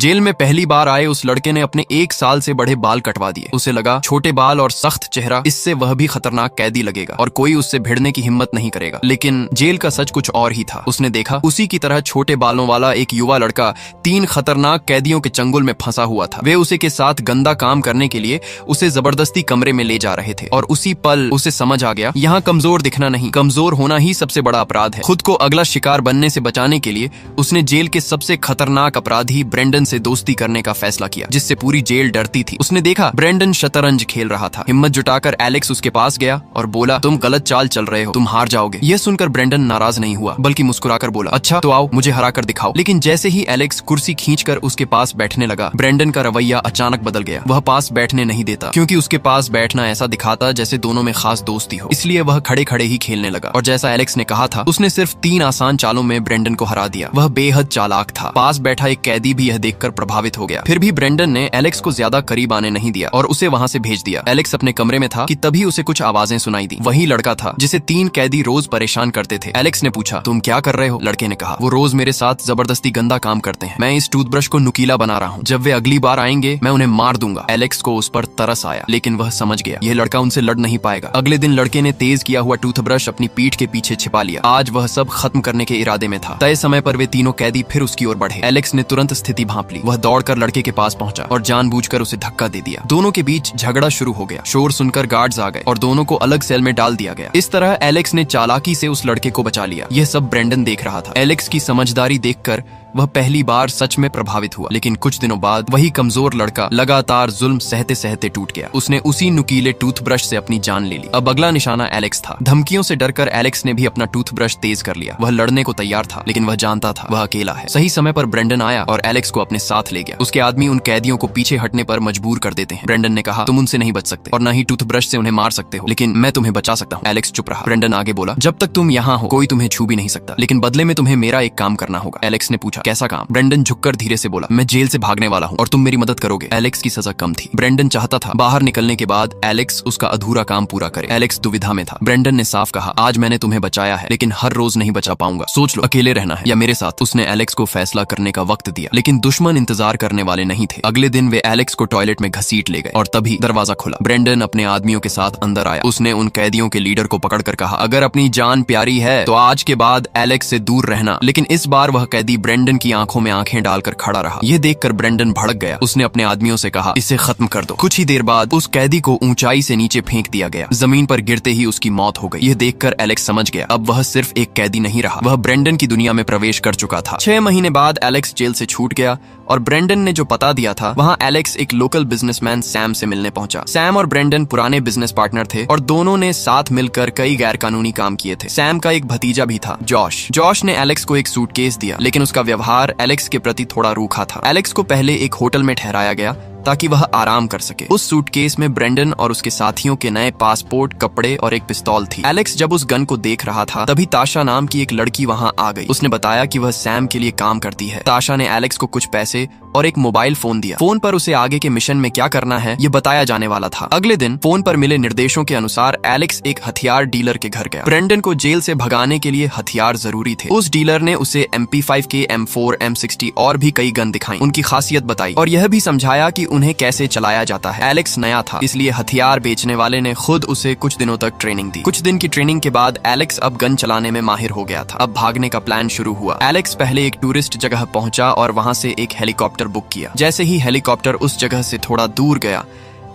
Jail में पहली बार आए उस लड़के ने अपने 1 साल से बड़े बाल कटवा दिए। उसे लगा छोटे बाल और सख्त चेहरा, इससे वह भी खतरनाक कैदी लगेगा और कोई उससे भिड़ने की हिम्मत नहीं करेगा। लेकिन जेल का सच कुछ और ही था। उसने देखा उसी की तरह छोटे बालों वाला एक युवा लड़का 3 खतरनाक कैदियों के चंगुल में फंसा हुआ था। वे उसे के साथ गंदा काम करने के लिए उसे जबरदस्ती कमरे में ले जा रहे थे और उसी पल उसे समझ आ गया, यहाँ कमजोर दिखना नहीं, कमजोर होना ही सबसे बड़ा अपराध है। खुद को अगला शिकार बनने से बचाने के लिए उसने जेल के सबसे खतरनाक अपराधी ब्रेंडन से दोस्ती करने का फैसला किया, जिससे पूरी जेल डरती थी। उसने देखा ब्रेंडन शतरंज खेल रहा था। हिम्मत जुटाकर एलेक्स उसके पास गया और बोला, तुम गलत चाल चल रहे हो, तुम हार जाओगे। यह सुनकर ब्रेंडन नाराज नहीं हुआ, बल्कि मुस्कुराकर बोला, अच्छा तो आओ, मुझे हरा कर दिखाओ। लेकिन जैसे ही एलेक्स कुर्सी खींचकर उसके पास बैठने लगा, ब्रेंडन का रवैया अचानक बदल गया। वह पास बैठने नहीं देता, क्योंकि उसके पास बैठना ऐसा दिखाता जैसे दोनों में खास दोस्ती हो। इसलिए वह खड़े खड़े ही खेलने लगा और जैसा एलेक्स ने कहा था, उसने सिर्फ 3 आसान चालों में ब्रेंडन को हरा दिया। वह बेहद चालाक था। पास बैठा एक कैदी भी यह देखकर प्रभावित हो गया। फिर भी ब्रेंडन ने एलेक्स को ज्यादा करीब आने नहीं दिया और उसे वहां से भेज दिया। एलेक्स अपने कमरे में था कि तभी उसे कुछ आवाजें सुनाई दी। वही लड़का था जिसे 3 कैदी रोज परेशान करते थे। एलेक्स ने पूछा, तुम क्या कर रहे हो? लड़के ने कहा, वो रोज मेरे साथ जबरदस्ती गंदा काम करते हैं। मैं इस टूथब्रश को नुकीला बना रहा हूँ। जब वे अगली बार आएंगे मैं उन्हें मार दूंगा। एलेक्स को उस पर तरस आया, लेकिन वह समझ गया यह लड़का उनसे लड़ नहीं पाएगा। अगले दिन लड़के ने तेज किया हुआ टूथब्रश अपनी पीठ के पीछे छिपा लिया। आज वह सब खत्म करने के इरादे में था। तय समय पर वे तीनों कैदी फिर उसकी ओर बढ़े। एलेक्स ने तुरंत स्थिति भांप ली। वह दौड़कर लड़के के पास पहुंचा और जानबूझकर उसे धक्का दे दिया। दोनों के बीच झगड़ा शुरू हो गया। शोर सुनकर गार्ड्स आ गए और दोनों को अलग सेल में डाल दिया गया। इस तरह एलेक्स ने चालाकी से उस लड़के को बचा लिया। यह सब ब्रेंडन देख रहा था। एलेक्स की समझदारी देखकर वह पहली बार सच में प्रभावित हुआ। लेकिन कुछ दिनों बाद वही कमजोर लड़का लगातार जुल्म सहते सहते टूट गया। उसने उसी नुकीले टूथब्रश से अपनी जान ले ली। अब अगला निशाना एलेक्स था। धमकियों से डरकर एलेक्स ने भी अपना टूथब्रश तेज कर लिया। वह लड़ने को तैयार था, लेकिन वह जानता था वह अकेला है। सही समय पर ब्रेंडन आया और एलेक्स को अपने साथ ले गया। उसके आदमी उन कैदियों को पीछे हटने पर मजबूर कर देते हैं। ब्रेंडन ने कहा, तुम उनसे नहीं बच सकते और न ही टूथब्रश से उन्हें मार सकते हो, लेकिन मैं तुम्हें बचा सकता हूँ। एलेक्स चुप रहा। ब्रेंडन आगे बोला, जब तक तुम यहाँ हो कोई तुम्हें छू भी नहीं सकता, लेकिन बदले में तुम्हें मेरा एक काम करना होगा। एलेक्स ने पूछा, कैसा काम? ब्रेंडन झुककर धीरे से बोला, मैं जेल से भागने वाला हूँ और तुम मेरी मदद करोगे। एलेक्स की सजा कम थी। ब्रेंडन चाहता था बाहर निकलने के बाद एलेक्स उसका अधूरा काम पूरा करे। एलेक्स दुविधा में था। ब्रेंडन ने साफ कहा, आज मैंने तुम्हें बचाया है, लेकिन हर रोज नहीं बचा पाऊंगा। सोच लो, अकेले रहना है या मेरे साथ। उसने एलेक्स को फैसला करने का वक्त दिया, लेकिन दुश्मन इंतजार करने वाले नहीं थे। अगले दिन वे एलेक्स को टॉयलेट में घसीट ले गए और तभी दरवाजा खुला। ब्रेंडन अपने आदमियों के साथ अंदर आया। उसने उन कैदियों के लीडर को पकड़कर कहा, अगर अपनी जान प्यारी है तो आज के बाद एलेक्स से दूर रहना। लेकिन इस बार वह कैदी ब्रेंडन की आंखों में आंखें डालकर खड़ा रहा। यह देखकर ब्रेंडन भड़क गया। उसने अपने आदमियों से कहा, इसे खत्म कर दो। कुछ ही देर बाद उस कैदी को ऊंचाई से नीचे फेंक दिया गया। जमीन पर गिरते ही उसकी मौत हो गई। यह देखकर एलेक्स समझ गया, अब वह सिर्फ एक कैदी नहीं रहा, वह ब्रेंडन की दुनिया में प्रवेश कर चुका था। 6 महीने बाद एलेक्स जेल से छूट गया और ब्रेंडन ने जो पता दिया था, वहाँ एलेक्स एक लोकल बिजनेसमैन सैम से मिलने पहुंचा। सैम और ब्रेंडन पुराने बिजनेस पार्टनर थे और दोनों ने साथ मिलकर कई गैर कानूनी काम किए थे। सैम का एक भतीजा भी था, जॉश। जॉश ने एलेक्स को एक सूटकेस दिया, लेकिन उसका व्यवहार एलेक्स के प्रति थोड़ा रूखा था। एलेक्स को पहले एक होटल में ठहराया गया ताकि वह आराम कर सके। उस सूटकेस में ब्रेंडन और उसके साथियों के नए पासपोर्ट, कपड़े और एक पिस्तौल थी। एलेक्स जब उस गन को देख रहा था, तभी ताशा नाम की एक लड़की वहां आ गई। उसने बताया कि वह सैम के लिए काम करती है। ताशा ने एलेक्स को कुछ पैसे और एक मोबाइल फोन दिया। फोन पर उसे आगे के मिशन में क्या करना है ये बताया जाने वाला था। अगले दिन फोन पर मिले निर्देशों के अनुसार एलेक्स एक हथियार डीलर के घर गया। ब्रेंडन को जेल से भगाने के लिए हथियार जरूरी थे। उस डीलर ने उसे MP5K, M4, M60 और भी कई गन दिखाई, उनकी खासियत बताई और यह भी समझाया कि उन्हें कैसे चलाया जाता है। एलेक्स नया था, इसलिए हथियार बेचने वाले ने खुद उसे कुछ दिनों तक ट्रेनिंग दी। कुछ दिन की ट्रेनिंग के बाद एलेक्स अब गन चलाने में माहिर हो गया था। अब भागने का प्लान शुरू हुआ। एलेक्स पहले एक टूरिस्ट जगह पहुंचा और वहां से एक हेलीकॉप्टर बुक किया। जैसे ही हेलीकॉप्टर उस जगह से थोड़ा दूर गया,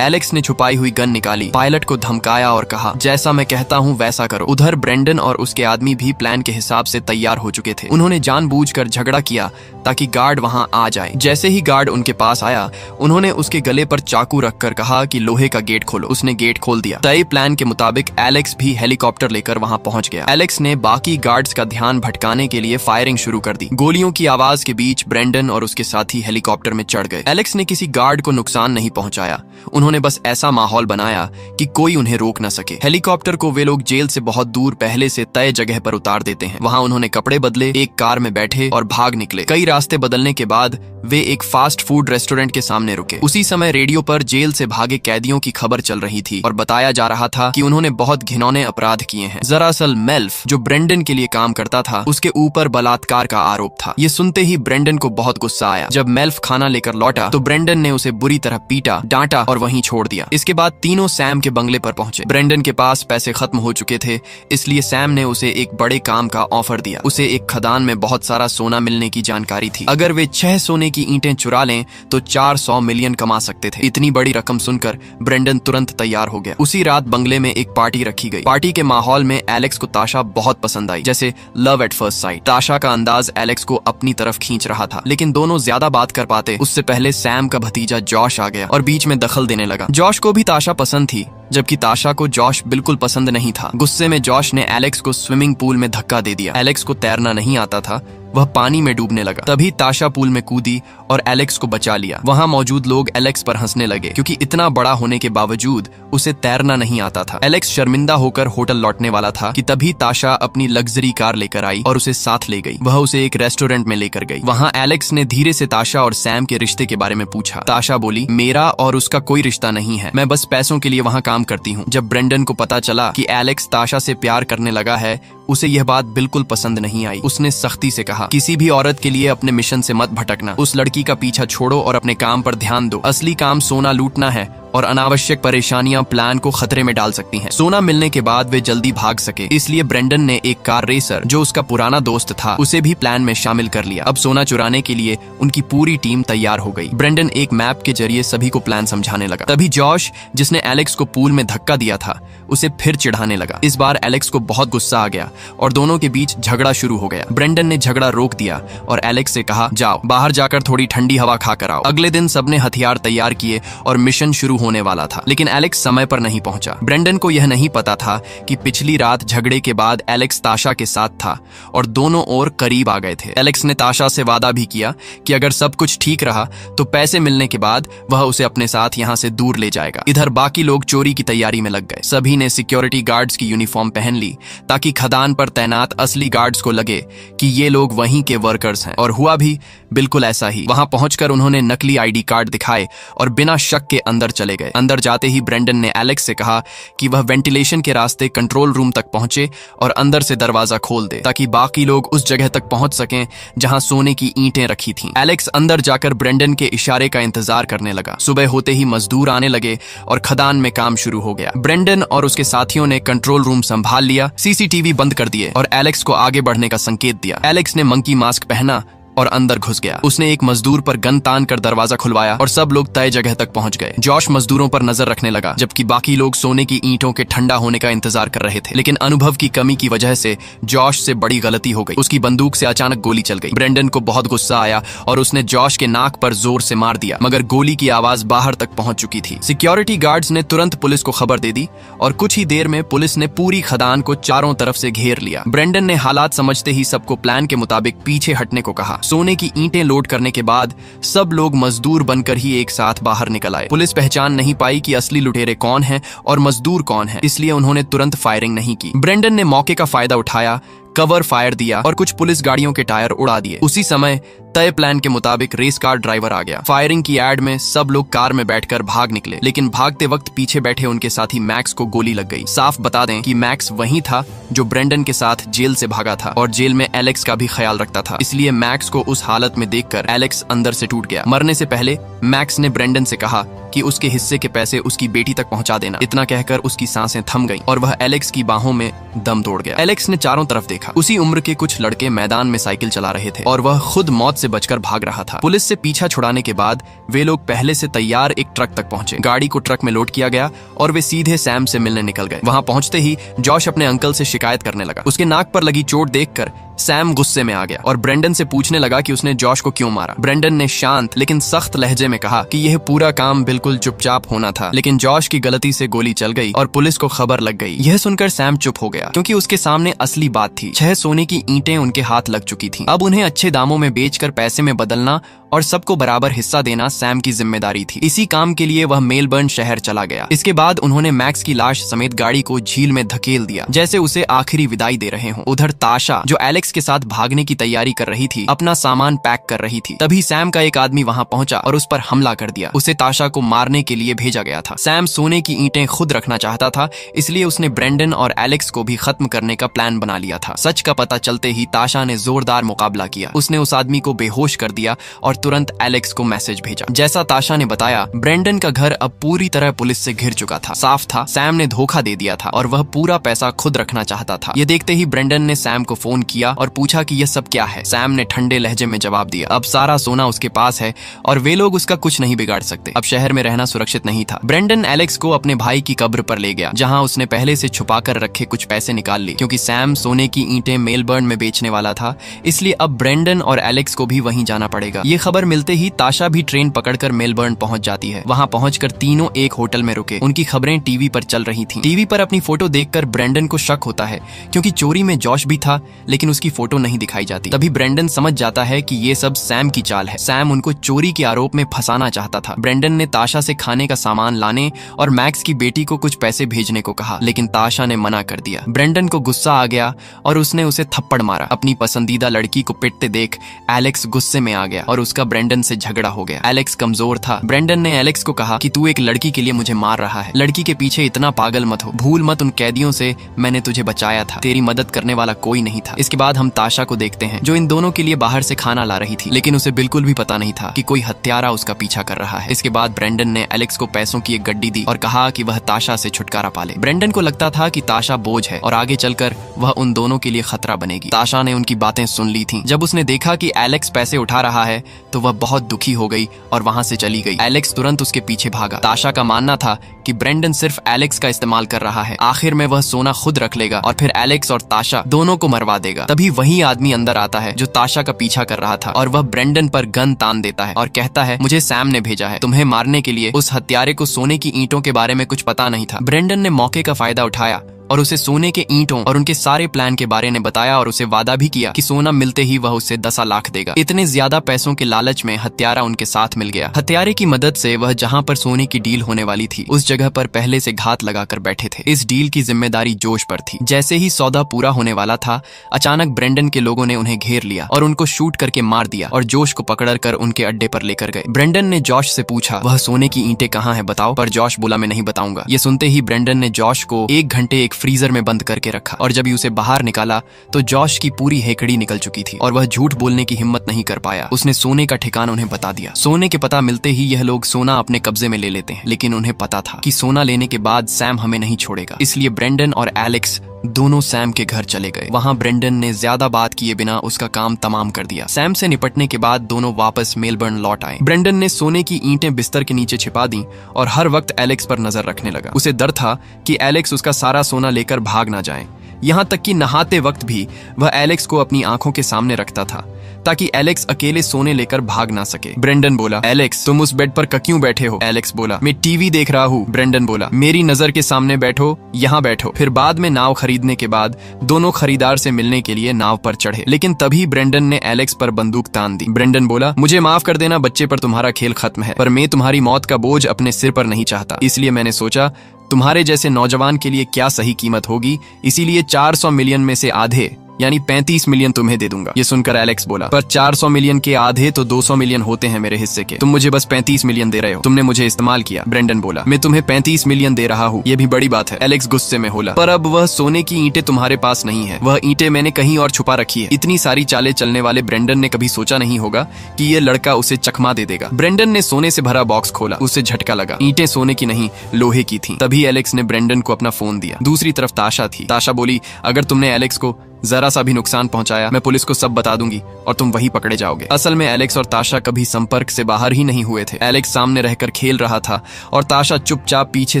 एलेक्स ने छुपाई हुई गन निकाली, पायलट को धमकाया और कहा, जैसा मैं कहता हूँ वैसा करो। उधर ब्रेंडन और उसके आदमी भी प्लान के हिसाब से तैयार हो चुके थे। उन्होंने जानबूझकर झगड़ा किया ताकि गार्ड वहां आ जाए। जैसे ही गार्ड उनके पास आया, उन्होंने उसके गले पर चाकू रखकर कहा कि लोहे का गेट खोलो। उसने गेट खोल दिया। तय प्लान के मुताबिक एलेक्स भी हेलीकॉप्टर लेकर वहां पहुंच गया। एलेक्स ने बाकी गार्ड्स का ध्यान भटकाने के लिए फायरिंग शुरू कर दी। गोलियों की आवाज के बीच ब्रेंडन और उसके साथी हेलीकॉप्टर में चढ़ गए। एलेक्स ने किसी गार्ड को नुकसान नहीं पहुंचाया। उन्होंने बस ऐसा माहौल बनाया कि कोई उन्हें रोक न सके। हेलीकॉप्टर को वे लोग जेल से बहुत दूर पहले से तय जगह पर उतार देते हैं। वहां उन्होंने कपड़े बदले, एक कार में बैठे और भाग निकले। कई रास्ते बदलने के बाद वे एक फास्ट फूड रेस्टोरेंट के सामने रुके। उसी समय रेडियो पर जेल से भागे कैदियों की खबर चल रही थी और बताया जा रहा था कि उन्होंने बहुत घिनौने अपराध किए हैं। दरअसल मेल्फ, जो ब्रेंडन के लिए काम करता था, उसके ऊपर बलात्कार का आरोप था। ये सुनते ही ब्रेंडन को बहुत गुस्सा आया। जब मेल्फ खाना लेकर लौटा तो ब्रेंडन ने उसे बुरी तरह पीटा, डांटा और वहीं छोड़ दिया। इसके बाद तीनों सैम के बंगले पर पहुंचे। ब्रेंडन के पास पैसे खत्म हो चुके थे, इसलिए सैम ने उसे एक बड़े काम का ऑफर दिया। उसे एक खदान में बहुत सारा सोना मिलने की जानकारी थी। अगर वे 6 सोने की ईंटें चुरा लें तो 400 मिलियन कमा सकते थे। इतनी बड़ी रकम सुनकर ब्रेंडन तुरंत तैयार हो गया। उसी रात बंगले में एक पार्टी रखी गई। पार्टी के माहौल में एलेक्स को ताशा बहुत पसंद आई, जैसे लव एट फर्स्ट साइट। ताशा का अंदाज एलेक्स को अपनी तरफ खींच रहा था, लेकिन दोनों ज्यादा बात कर पाते उससे पहले सैम का भतीजा जॉश आ गया और बीच में दखल देने लगा। जॉश को भी ताशा पसंद थी, जबकि ताशा को जॉश बिल्कुल पसंद नहीं था। गुस्से में जॉश ने एलेक्स को स्विमिंग पूल में धक्का दे दिया। एलेक्स को तैरना नहीं आता था, वह पानी में डूबने लगा। तभी ताशा पूल में कूदी और एलेक्स को बचा लिया। वहां मौजूद लोग एलेक्स पर हंसने लगे, क्योंकि इतना बड़ा होने के बावजूद उसे तैरना नहीं आता था। एलेक्स शर्मिंदा होकर होटल लौटने वाला था कि तभी ताशा अपनी लग्जरी कार लेकर आई और उसे साथ ले गई। वह उसे एक रेस्टोरेंट में लेकर गई। वहां एलेक्स ने धीरे से ताशा और सैम के रिश्ते के बारे में पूछा। ताशा बोली, मेरा और उसका कोई रिश्ता नहीं है, मैं बस पैसों के लिए वहां काम करती हूँ। जब ब्रेंडन को पता चला कि एलेक्स ताशा से प्यार करने लगा है, उसे यह बात बिल्कुल पसंद नहीं आई। उसने सख्ती से कहा, किसी भी औरत के लिए अपने मिशन से मत भटकना। उस लड़की का पीछा छोड़ो और अपने काम पर ध्यान दो। असली काम सोना लूटना है और अनावश्यक परेशानियां प्लान को खतरे में डाल सकती हैं। सोना मिलने के बाद वे जल्दी भाग सके, इसलिए ब्रेंडन ने एक कार रेसर, जो उसका पुराना दोस्त था, उसे भी प्लान में शामिल कर लिया। अब सोना चुराने के लिए उनकी पूरी टीम तैयार हो गई। ब्रेंडन एक मैप के जरिए सभी को प्लान समझाने लगा। तभी जॉश, जिसने एलेक्स को पूल में धक्का दिया था, उसे फिर चिढ़ाने लगा। इस बार एलेक्स को बहुत गुस्सा आ गया और दोनों के बीच झगड़ा शुरू हो गया। ब्रेंडन ने झगड़ा रोक दिया और एलेक्स से कहा, जाओ बाहर जाकर थोड़ी ठंडी हवा खाकर आओ। अगले दिन सबने हथियार तैयार किए और मिशन शुरू होने वाला था, लेकिन एलेक्स समय पर नहीं पहुंचा। ब्रेंडन को यह नहीं पता था कि पिछली रात झगड़े के बाद एलेक्स ताशा के साथ था और दोनों और करीब आ गए थे। एलेक्स ने ताशा से वादा भी किया कि अगर सब कुछ ठीक रहा तो पैसे मिलने के बाद वह उसे अपने साथ यहाँ से दूर ले जाएगा। इधर बाकी लोग चोरी की तैयारी में लग गए। सभी ने सिक्योरिटी गार्ड्स की यूनिफॉर्म पहन ली ताकि खदान पर तैनात असली गार्ड्स को लगे कि ये लोग वहीं के वर्कर्स हैं। और हुआ भी बिल्कुल ऐसा ही। वहां पहुंचकर उन्होंने नकली आईडी कार्ड दिखाए और बिना शक के अंदर चले गए। अंदर जाते ही ब्रेंडन ने एलेक्स से कहा कि वह वेंटिलेशन के रास्ते कंट्रोल रूम तक पहुंचे और अंदर से दरवाजा खोल दे ताकि बाकी लोग उस जगह तक पहुंच सकें जहां सोने की ईंटें रखी थीं। एलेक्स अंदर जाकर ब्रेंडन के इशारे का इंतजार करने लगा। सुबह होते ही मजदूर आने लगे और खदान में काम शुरू हो गया। ब्रेंडन और उसके साथियों ने कंट्रोल रूम संभाल लिया, सीसीटीवी बंद कर दिए और एलेक्स को आगे बढ़ने का संकेत दिया। एलेक्स ने मंकी मास्क पहना और अंदर घुस गया। उसने एक मजदूर पर गन तान कर दरवाजा खुलवाया और सब लोग तय जगह तक पहुंच गए। जॉश मजदूरों पर नजर रखने लगा, जबकि बाकी लोग सोने की ईंटों के ठंडा होने का इंतजार कर रहे थे। लेकिन अनुभव की कमी की वजह से जॉश से बड़ी गलती हो गई। उसकी बंदूक से अचानक गोली चल गई। ब्रेंडन को बहुत गुस्सा आया और उसने जॉश के नाक पर जोर से मार दिया, मगर गोली की आवाज बाहर तक पहुंच चुकी थी। सिक्योरिटी गार्ड्स ने तुरंत पुलिस को खबर दे दी और कुछ ही देर में पुलिस ने पूरी खदान को चारों तरफ से घेर लिया। ब्रेंडन ने हालात समझते ही सबको प्लान के मुताबिक पीछे हटने को कहा। सोने की ईंटें लोड करने के बाद सब लोग मजदूर बनकर ही एक साथ बाहर निकल आए। पुलिस पहचान नहीं पाई कि असली लुटेरे कौन हैं और मजदूर कौन हैं, इसलिए उन्होंने तुरंत फायरिंग नहीं की। ब्रेंडन ने मौके का फायदा उठाया, कवर फायर दिया और कुछ पुलिस गाड़ियों के टायर उड़ा दिए। उसी समय तय प्लान के मुताबिक रेस कार ड्राइवर आ गया। फायरिंग की एड में सब लोग कार में बैठकर भाग निकले, लेकिन भागते वक्त पीछे बैठे उनके साथी मैक्स को गोली लग गई। साफ बता दें कि मैक्स वही था जो ब्रेंडन के साथ जेल से भागा था और जेल में एलेक्स का भी ख्याल रखता था, इसलिए मैक्स को उस हालत में देखकर एलेक्स अंदर से टूट गया। मरने से पहले मैक्स ने ब्रेंडन से कहा कि उसके हिस्से के पैसे उसकी बेटी तक पहुंचा देना। इतना कहकर उसकी सांसें थम गईं और वह एलेक्स की बाहों में दम तोड़ गया। एलेक्स ने चारों तरफ देखा। उसी उम्र के कुछ लड़के मैदान में साइकिल चला रहे थे और वह खुद मौत से बचकर भाग रहा था। पुलिस से पीछा छुड़ाने के बाद वे लोग पहले से तैयार एक ट्रक तक पहुंचे। गाड़ी को ट्रक में लोड किया गया और वे सीधे सैम से मिलने निकल गए। वहां पहुंचते ही जॉश अपने अंकल से शिकायत करने लगा। उसके नाक पर लगी चोट देखकर सैम गुस्से में आ गया और ब्रेंडन से पूछने लगा कि उसने जॉश को क्यों मारा। ब्रेंडन ने शांत लेकिन सख्त लहजे में कहा कि यह पूरा काम बिल्कुल चुपचाप होना था, लेकिन जॉश की गलती से गोली चल गई और पुलिस को खबर लग गई। यह सुनकर सैम चुप हो गया, क्योंकि उसके सामने असली बात थी। 6 सोने की ईंटें उनके हाथ लग चुकी थीं। अब उन्हें अच्छे दामों में बेचकर पैसे में बदलना और सबको बराबर हिस्सा देना सैम की जिम्मेदारी थी। इसी काम के लिए वह मेलबर्न शहर चला गया। इसके बाद उन्होंने मैक्स की लाश समेत गाड़ी को झील में धकेल दिया, जैसे उसे आखिरी विदाई दे रहे हों। उधर ताशा, जो एलेक्स के साथ भागने की तैयारी कर रही थी, अपना सामान पैक कर रही थी। तभी सैम का एक आदमी वहां पहुंचा और उस पर हमला कर दिया। उसे ताशा को मारने के लिए भेजा गया था। सैम सोने की ईंटें खुद रखना चाहता था, इसलिए उसने ब्रेंडन और एलेक्स को भी खत्म करने का प्लान बना लिया था। सच का पता चलते ही ताशा ने जोरदार मुकाबला किया। उसने उस आदमी को बेहोश कर दिया और तुरंत एलेक्स को मैसेज भेजा। जैसा ताशा ने बताया, ब्रेंडन का घर अब पूरी तरह पुलिस से घिर चुका था। साफ था सैम ने धोखा दे दिया था और वह पूरा पैसा खुद रखना चाहता था। ये देखते ही ब्रेंडन ने सैम को फोन किया और पूछा कि यह सब क्या है। सैम ने ठंडे लहजे में जवाब दिया, अब सारा सोना उसके पास है और वे लोग उसका कुछ नहीं बिगाड़ सकते। अब शहर में रहना सुरक्षित नहीं था। ब्रेंडन एलेक्स को अपने भाई की कब्र पर ले गया, जहां उसने पहले से छुपाकर रखे कुछ पैसे निकाल लिए। क्योंकि सैम सोने की ईंटें मेलबर्न में बेचने वाला था, इसलिए अब ब्रेंडन और एलेक्स को भी वहीं जाना पड़ेगा। ये खबर मिलते ही ताशा भी ट्रेन पकड़कर मेलबर्न पहुंच जाती है। वहां पहुंचकर तीनों एक होटल में रुके। उनकी खबरें टीवी पर चल रही थीं। टीवी पर अपनी फोटो देखकर ब्रेंडन को शक होता है, क्योंकि चोरी में जॉश भी था, लेकिन उसकी फोटो नहीं दिखाई जाती। तभी ब्रेंडन समझ जाता है कि ये सब सैम की चाल है। सैम उनको चोरी के आरोप में फंसाना चाहता था। ब्रेंडन ने ताशा से खाने का सामान लाने और मैक्स की बेटी को कुछ पैसे भेजने को कहा, लेकिन ताशा ने मना कर दिया। ब्रेंडन को गुस्सा आ गया और उसने उसे थप्पड़ मारा। अपनी पसंदीदा लड़की को पिटते देख एलेक्स गुस्से में आ गया और उसका ब्रेंडन से झगड़ा हो गया। एलेक्स कमजोर था। ब्रेंडन ने एलेक्स को कहा कि तू एक लड़की के लिए मुझे मार रहा है। लड़की के पीछे इतना पागल मत हो। भूल मत उन कैदियों से मैंने तुझे बचाया था। तेरी मदद करने वाला कोई नहीं था। इसके बाद हम ताशा को देखते हैं, जो इन दोनों के लिए बाहर से खाना ला रही थी, लेकिन उसे बिल्कुल भी पता नहीं था कि कोई हत्यारा उसका पीछा कर रहा है। इसके बाद ब्रेंडन ने एलेक्स को पैसों की एक गड्डी दी और कहा कि वह ताशा से छुटकारा पाले। ब्रेंडन को लगता था कि ताशा बोझ है और आगे चलकर वह उन दोनों के लिए खतरा बनेगी। ताशा ने उनकी बातें सुन ली थी। जब उसने देखा कि एलेक्स पैसे उठा रहा है तो वह बहुत दुखी हो गई और वहां से चली गई। एलेक्स तुरंत उसके पीछे भागा। ताशा का मानना था कि ब्रेंडन सिर्फ एलेक्स का इस्तेमाल कर रहा है। आखिर में वह सोना खुद रख लेगा और फिर एलेक्स और ताशा दोनों को मरवा देगा। तभी वही आदमी अंदर आता है जो ताशा का पीछा कर रहा था और वह ब्रेंडन पर गन तान देता है और कहता है, मुझे सैम ने भेजा है तुम्हें मारने के लिए। उस हत्यारे को सोने की ईंटों के बारे में कुछ पता नहीं था। ब्रेंडन ने मौके का फायदा उठाया और उसे सोने के ईंटों और उनके सारे प्लान के बारे में बताया और उसे वादा भी किया कि सोना मिलते ही वह उसे 10 लाख देगा। इतने ज्यादा पैसों के लालच में हत्यारा उनके साथ मिल गया। हत्यारे की मदद से वह जहां पर सोने की डील होने वाली थी, उस जगह पर पहले से घात लगाकर बैठे थे। इस डील की जिम्मेदारी जोश पर थी। जैसे ही सौदा पूरा होने वाला था, अचानक ब्रेंडन के लोगों ने उन्हें घेर लिया और उनको शूट करके मार दिया और जोश को पकड़कर उनके अड्डे पर लेकर गए। ब्रेंडन ने जॉश से पूछा, वह सोने की ईंटें कहाँ है बताओ, पर जॉश बोला मैं नहीं बताऊंगा। ये सुनते ही ब्रेंडन ने जॉश को 1 घंटे एक फ्रीजर में बंद करके रखा और जब उसे बाहर निकाला तो जॉश की पूरी हेकड़ी निकल चुकी थी और वह झूठ बोलने की हिम्मत नहीं कर पाया। उसने सोने का ठिकाना उन्हें बता दिया। सोने के पता मिलते ही यह लोग सोना अपने कब्जे में ले लेते हैं, लेकिन उन्हें पता था कि सोना लेने के बाद सैम हमें नहीं छोड़ेगा। इसलिए ब्रेंडन और एलेक्स दोनों सैम के घर चले गए। वहां ब्रेंडन ने ज्यादा बात किए बिना उसका काम तमाम कर दिया। सैम से निपटने के बाद दोनों वापस मेलबर्न लौट आए। ब्रेंडन ने सोने की ईंटें बिस्तर के नीचे छिपा दी और हर वक्त एलेक्स पर नजर रखने लगा। उसे डर था कि एलेक्स उसका सारा सोना लेकर भाग ना जाए। यहाँ तक कि नहाते वक्त भी वह एलेक्स को अपनी आंखों के सामने रखता था ताकि एलेक्स अकेले सोने लेकर भाग ना सके। ब्रेंडन बोला, एलेक्स तुम उस बेड पर क्यों बैठे हो? एलेक्स बोला, मैं टीवी देख रहा हूँ। ब्रेंडन बोला, मेरी नजर के सामने बैठो, यहाँ बैठो। फिर बाद में नाव खरीदने के बाद दोनों खरीदार से मिलने के लिए नाव पर चढ़े, लेकिन तभी ब्रेंडन ने एलेक्स पर बंदूक तान दी। ब्रेंडन बोला, मुझे माफ कर देना बच्चे, पर तुम्हारा खेल खत्म है, पर मैं तुम्हारी मौत का बोझ अपने सिर पर नहीं चाहता। इसलिए मैंने सोचा तुम्हारे जैसे नौजवान के लिए क्या सही कीमत होगी, इसीलिए 400 मिलियन में से आधे यानी 35 मिलियन तुम्हें दे दूंगा। ये सुनकर एलेक्स बोला, पर 400 मिलियन के आधे तो 200 मिलियन होते हैं मेरे हिस्से के। तुम मुझे बस 35 मिलियन दे रहे हो, तुमने मुझे इस्तेमाल किया। ब्रेंडन बोला, मैं तुम्हें 35 मिलियन दे रहा हूँ, ये भी बड़ी बात है। एलेक्स गुस्से में बोला, पर अब वह सोने की ईंटें तुम्हारे पास नहीं है, वह ईंटें मैंने कहीं और छुपा रखी है। इतनी सारी चालें चलने वाले ब्रेंडन ने कभी सोचा नहीं होगा कि ये लड़का उसे चकमा दे देगा। ब्रेंडन ने सोने से भरा बॉक्स खोला, उसे झटका लगा। ईंटें सोने की नहीं लोहे की थी। तभी एलेक्स ने ब्रेंडन को अपना फोन दिया। दूसरी तरफ ताशा थी। ताशा बोली, अगर तुमने एलेक्स को जरा सा भी नुकसान पहुंचाया, मैं पुलिस को सब बता दूंगी और तुम वही पकड़े जाओगे। असल में एलेक्स और ताशा कभी संपर्क से बाहर ही नहीं हुए थे। एलेक्स सामने रहकर खेल रहा था और ताशा चुपचाप पीछे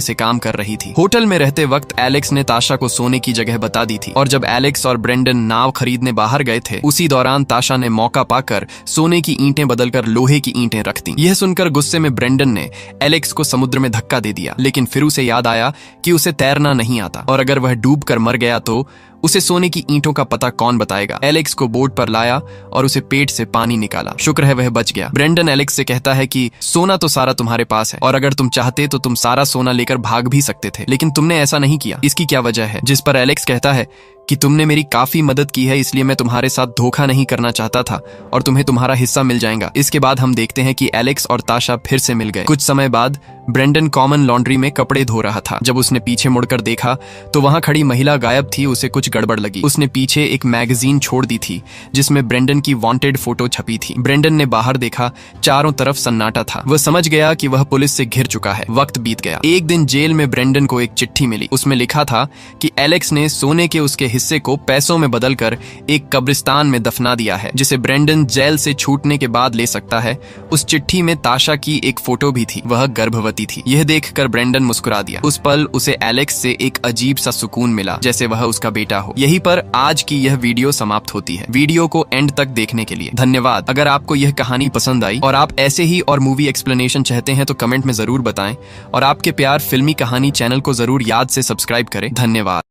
से काम कर रही थी। होटल में रहते वक्त एलेक्स ने ताशा को सोने की जगह बता दी थी और जब एलेक्स और ब्रेंडन नाव खरीदने बाहर गए थे, उसी दौरान ताशा ने मौका पाकर सोने की ईंटें बदलकर लोहे की ईंटें रख दी। यह सुनकर गुस्से में ब्रेंडन ने एलेक्स को समुद्र में धक्का दे दिया, लेकिन फिर उसे याद आया कि उसे तैरना नहीं आता और अगर वह डूब कर मर गया तो उसे सोने की ईंटों का पता कौन बताएगा। एलेक्स को बोट पर लाया और उसे पेट से पानी निकाला। शुक्र है वह बच गया। ब्रेंडन एलेक्स से कहता है कि सोना तो सारा तुम्हारे पास है और अगर तुम चाहते तो तुम सारा सोना लेकर भाग भी सकते थे, लेकिन तुमने ऐसा नहीं किया। इसकी क्या वजह है? जिस पर एलेक्स कहता है कि तुमने मेरी काफी मदद की है, इसलिए मैं तुम्हारे साथ धोखा नहीं करना चाहता था और तुम्हें तुम्हारा हिस्सा मिल जाएगा। इसके बाद हम देखते हैं कि एलेक्स और ताशा फिर से मिल गए। कुछ समय बाद ब्रेंडन कॉमन लॉन्ड्री में कपड़े धो रहा था। जब उसने पीछे मुड़कर देखा तो वहां खड़ी महिला गायब थी। उसे कुछ गड़बड़ लगी। उसने पीछे एक मैगजीन छोड़ दी थी जिसमें ब्रेंडन की वांटेड फोटो छपी थी। ब्रेंडन ने बाहर देखा, चारों तरफ सन्नाटा था। वह समझ गया कि वह पुलिस से घिर चुका है। वक्त बीत गया। एक दिन जेल में ब्रेंडन को एक चिट्ठी मिली। उसमें लिखा था कि एलेक्स ने सोने के उसके हिस्से को पैसों में बदलकर एक कब्रिस्तान में दफना दिया है, जिसे ब्रेंडन जेल से छूटने के बाद ले सकता है। उस चिट्ठी में ताशा की एक फोटो भी थी। वह गर्भवती थी। यह देखकर ब्रेंडन मुस्कुरा दिया। उस पल उसे एलेक्स से एक अजीब सा सुकून मिला, जैसे वह उसका बेटा हो। यहीं पर आज की यह वीडियो समाप्त होती है। वीडियो को एंड तक देखने के लिए धन्यवाद। अगर आपको यह कहानी पसंद आई और आप ऐसे ही और मूवी एक्सप्लेनेशन चाहते हैं तो कमेंट में जरूर बताएं और आपके प्यार फिल्मी कहानी चैनल को जरूर याद से सब्सक्राइब करें। धन्यवाद।